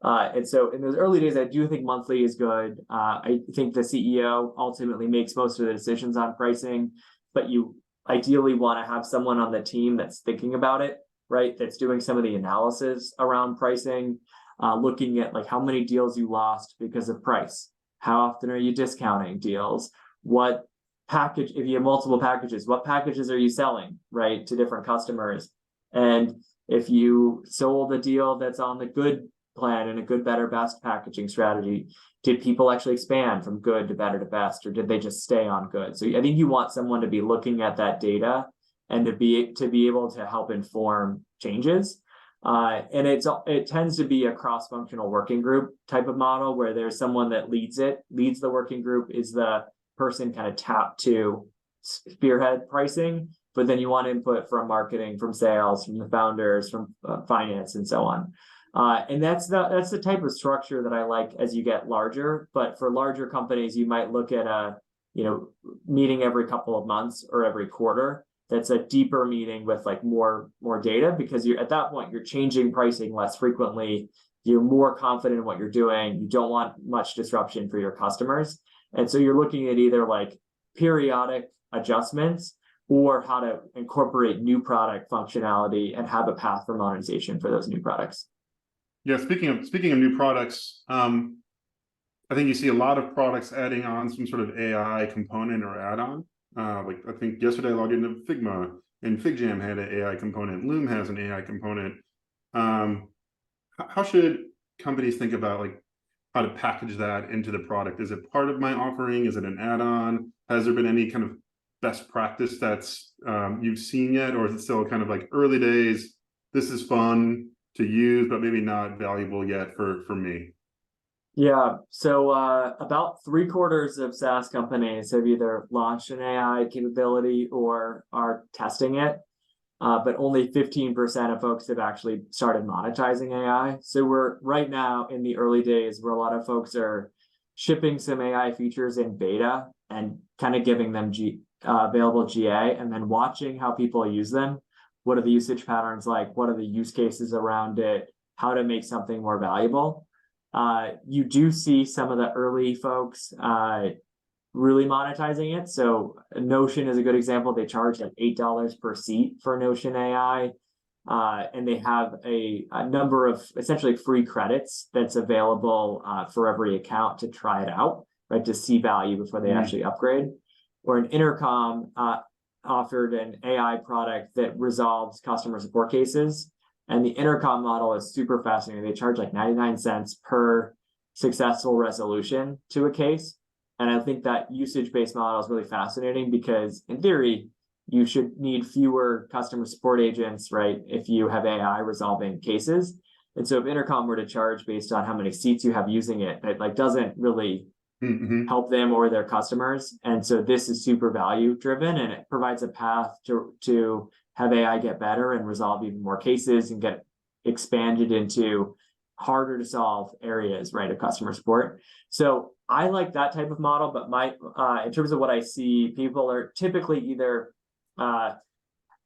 S2: And so in those early days, I do think monthly is good. I think the CEO ultimately makes most of the decisions on pricing, but you ideally want to have someone on the team that's thinking about it, right? That's doing some of the analysis around pricing, looking at like how many deals you lost because of price. How often are you discounting deals? What package, if you have multiple packages, what packages are you selling, right, to different customers? And if you sold a deal that's on the good plan and a good, better, best packaging strategy, did people actually expand from good to better to best, or did they just stay on good? So I think you want someone to be looking at that data and to be able to help inform changes. And it tends to be a cross-functional working group type of model where there's someone that leads the working group, is the person kind of tapped to spearhead pricing, but then you want input from marketing, from sales, from the founders, from finance, and so on. And that's the type of structure that I like as you get larger. But for larger companies, you might look at a meeting every couple of months or every quarter. That's a deeper meeting with like more data, because you're at that point you're changing pricing less frequently. You're more confident in what you're doing. You don't want much disruption for your customers, and so you're looking at either like periodic adjustments or how to incorporate new product functionality and have a path for monetization for those new products.
S1: Yeah, speaking of new products, I think you see a lot of products adding on some sort of AI component or add-on. Like I think yesterday I logged into Figma, and FigJam had an AI component. Loom has an AI component. How should companies think about like how to package that into the product? Is it part of my offering? Is it an add-on? Has there been any kind of best practice that's you've seen yet, or is it still kind of like early days? This is fun to use, but maybe not valuable yet for me.
S2: Yeah, so about 3/4 of SaaS companies have either launched an AI capability or are testing it, but only 15% of folks have actually started monetizing AI. So we're right now in the early days where a lot of folks are shipping some AI features in beta and kind of giving them available GA, and then watching how people use them. What are the usage patterns like? What are the use cases around it? How to make something more valuable? You do see some of the early folks really monetizing it. So Notion is a good example. They charge like $8 per seat for Notion AI. And they have a number of essentially free credits that's available for every account to try it out, right? To see value before they actually upgrade. Or an Intercom offered an AI product that resolves customer support cases. And the Intercom model is super fascinating. They charge like 99 cents per successful resolution to a case. And I think that usage-based model is really fascinating because in theory, you should need fewer customer support agents, right? If you have AI resolving cases. And so if Intercom were to charge based on how many seats you have using it, it like doesn't really help them or their customers. And so this is super value driven, and it provides a path to have AI get better and resolve even more cases and get expanded into harder to solve areas, right, of customer support. So I like that type of model, but in terms of what I see, people are typically either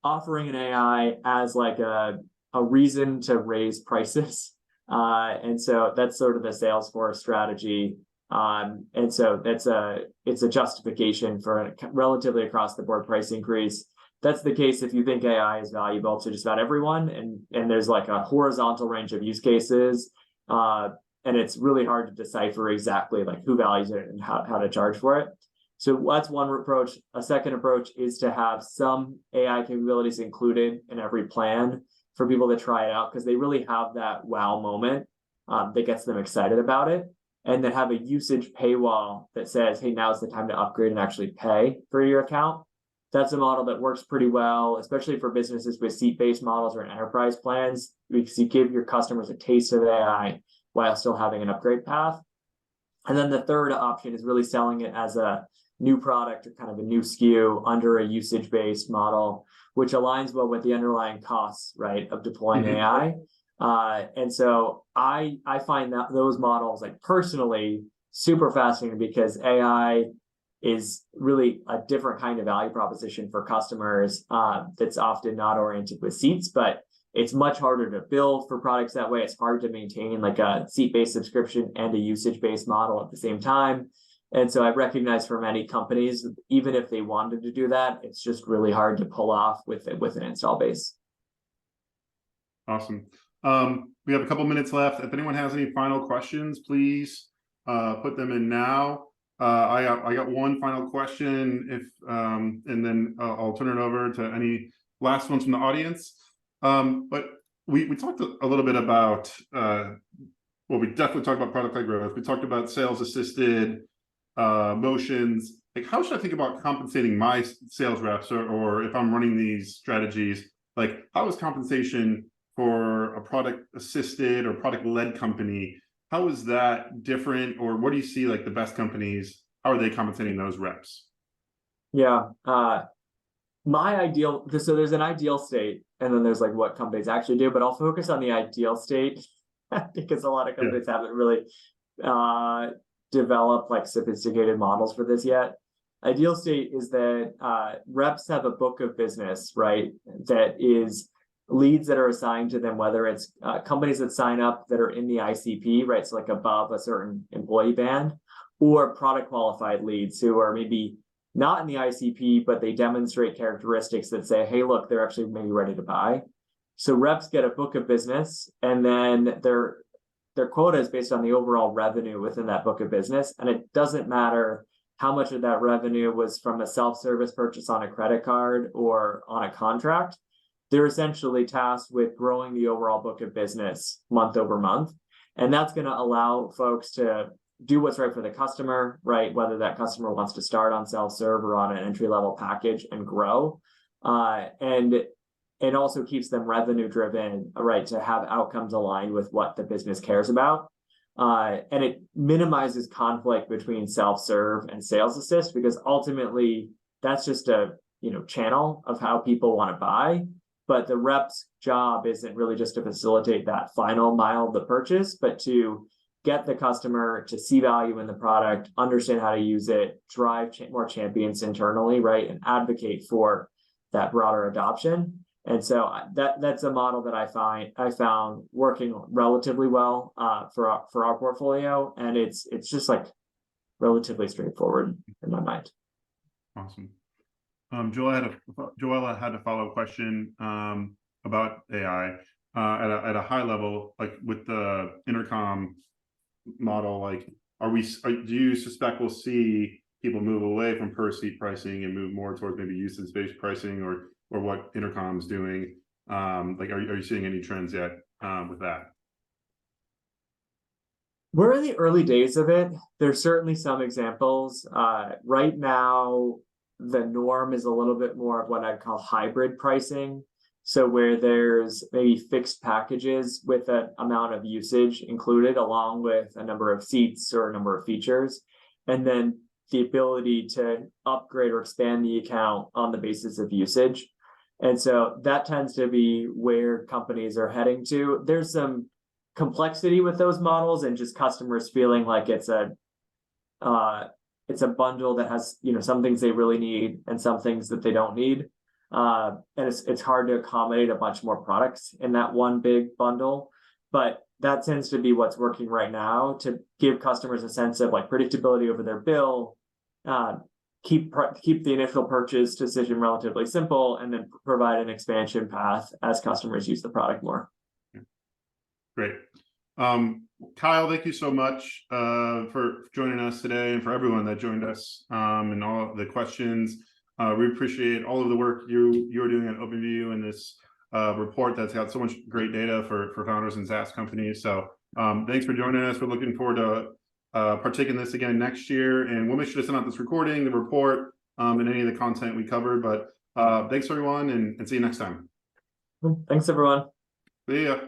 S2: offering an AI as like a reason to raise prices. And so that's sort of the Salesforce strategy. And so it's a justification for a relatively across the board price increase. That's the case if you think AI is valuable to just about everyone, and there's like a horizontal range of use cases, and it's really hard to decipher exactly like who values it and how to charge for it. So that's one approach. A second approach is to have some AI capabilities included in every plan for people to try it out, because they really have that wow moment that gets them excited about it. And then have a usage paywall that says, hey, now's the time to upgrade and actually pay for your account. That's a model that works pretty well, especially for businesses with seat-based models or enterprise plans, because you give your customers a taste of AI while still having an upgrade path. And then the third option is really selling it as a new product or kind of a new SKU under a usage-based model, which aligns well with the underlying costs, right, of deploying AI. And so I find that those models, like personally, super fascinating, because AI is really a different kind of value proposition for customers that's often not oriented with seats, but it's much harder to build for products that way. It's hard to maintain like a seat-based subscription and a usage-based model at the same time. And so I recognize for many companies, even if they wanted to do that, it's just really hard to pull off with an install base.
S1: Awesome. We have a couple minutes left. If anyone has any final questions, please put them in now. I got one final question, and then I'll turn it over to any last ones from the audience. But we talked a little bit about we definitely talked about product-led growth. We talked about sales-assisted motions. Like, how should I think about compensating my sales reps, or if I'm running these strategies? Like, how is compensation for a product-assisted or product-led company? How is that different, or what do you see like the best companies? How are they compensating those reps?
S2: Yeah, my ideal. So there's an ideal state, and then there's like what companies actually do. But I'll focus on the ideal state because a lot of companies haven't really developed like sophisticated models for this yet. Ideal state is that reps have a book of business, right? That is leads that are assigned to them, whether it's companies that sign up that are in the ICP, right? So like above a certain employee band, or product qualified leads who are maybe not in the ICP, but they demonstrate characteristics that say, hey, look, they're actually maybe ready to buy. So reps get a book of business, and then their quota is based on the overall revenue within that book of business. And it doesn't matter how much of that revenue was from a self-service purchase on a credit card or on a contract. They're essentially tasked with growing the overall book of business month over month. And that's going to allow folks to do what's right for the customer, right? Whether that customer wants to start on self-serve or on an entry-level package and grow. And it also keeps them revenue driven, right? To have outcomes aligned with what the business cares about. And it minimizes conflict between self-serve and sales assist, because ultimately that's just a channel of how people want to buy. But the rep's job isn't really just to facilitate that final mile of the purchase, but to get the customer to see value in the product, understand how to use it, drive more champions internally, right? And advocate for that broader adoption. And so that's a model that I found working relatively well for our portfolio, and it's just like relatively straightforward in my mind.
S1: Awesome. Joella had a follow-up question about AI at a high level, like with the intercom model. Like, do you suspect we'll see people move away from per seat pricing and move more towards maybe usage-based pricing, or what Intercom's doing? Like, are you seeing any trends yet with that?
S2: We're in the early days of it. There's certainly some examples. Right now, the norm is a little bit more of what I'd call hybrid pricing. So where there's maybe fixed packages with an amount of usage included, along with a number of seats or a number of features, and then the ability to upgrade or expand the account on the basis of usage. And so that tends to be where companies are heading to. There's some complexity with those models and just customers feeling like it's a bundle that has some things they really need and some things that they don't need. And it's hard to accommodate a bunch more products in that one big bundle. But that tends to be what's working right now to give customers a sense of like predictability over their bill, keep the initial purchase decision relatively simple, and then provide an expansion path as customers use the product more.
S1: Great. Kyle, thank you so much for joining us today, and for everyone that joined us and all the questions. We appreciate all of the work you're doing at OpenView and this report that's got so much great data for founders and SaaS companies. So thanks for joining us. We're looking forward to partaking in this again next year, and we'll make sure to send out this recording, the report, and any of the content we covered. But thanks everyone, and see you next time.
S2: Thanks everyone.
S1: See ya.